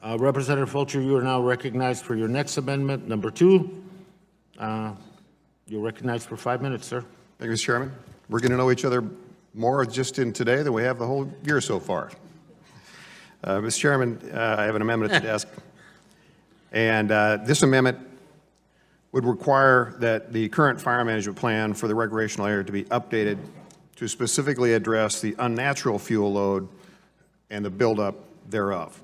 Representative Fulcher, you are now recognized for your next amendment, number 2. You're recognized for 5 minutes, sir. Thank you, Mr. Chairman. We're going to know each other more just in today than we have the whole year so far. Mr. Chairman, I have an amendment at the desk. And this amendment would require that the current fire management plan for the recreational area to be updated to specifically address the unnatural fuel load and the buildup thereof.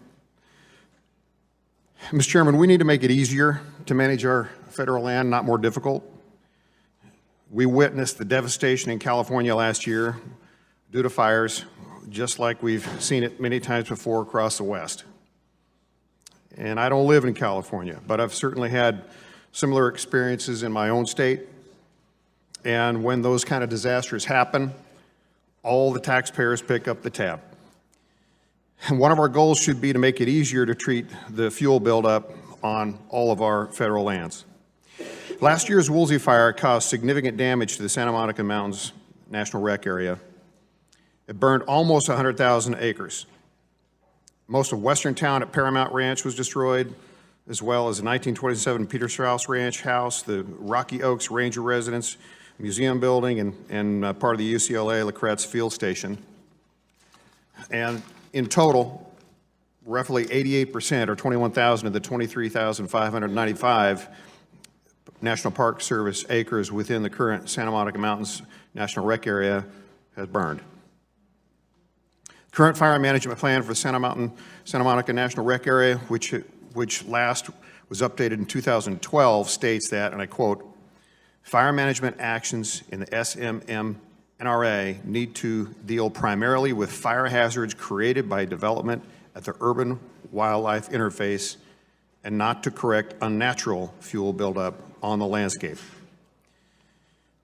Mr. Chairman, we need to make it easier to manage our federal land, not more difficult. We witnessed the devastation in California last year due to fires, just like we've seen it many times before across the West. And I don't live in California, but I've certainly had similar experiences in my own state. And when those kind of disasters happen, all the taxpayers pick up the tab. And one of our goals should be to make it easier to treat the fuel buildup on all of our federal lands. Last year's Woolsey fire caused significant damage to the Santa Monica Mountains National Rec area. It burned almost 100,000 acres. Most of western town at Paramount Ranch was destroyed, as well as the 1927 Peter Strauss Ranch house, the Rocky Oaks Ranger residence, museum building, and part of the UCLA Lacrette's field station. And in total, roughly 88%, or 21,000 of the 23,595 National Park Service acres within the current Santa Monica Mountains National Rec area has burned. Current fire management plan for Santa Monica National Rec area, which last was updated in 2012, states that, and I quote, "Fire management actions in the SMM-NRA need to deal primarily with fire hazards created by development at the urban-wildlife interface and not to correct unnatural fuel buildup on the landscape."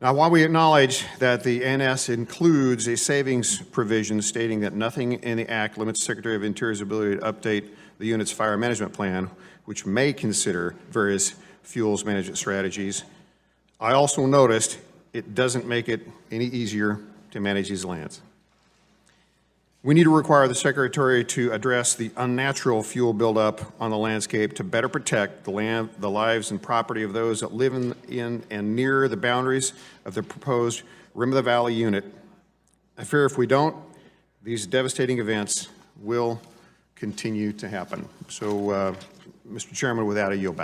Now, while we acknowledge that the NS includes a savings provision stating that nothing in the Act limits Secretary of Interior's ability to update the unit's fire management plan, which may consider various fuels management strategies, I also noticed it doesn't make it any easier to manage these lands. We need to require the Secretary to address the unnatural fuel buildup on the landscape to better protect the land, the lives and property of those that live in and near the boundaries of the proposed Rim of the Valley unit. I fear if we don't, these devastating events will continue to happen. So, Mr. Chairman, with that, I yield back.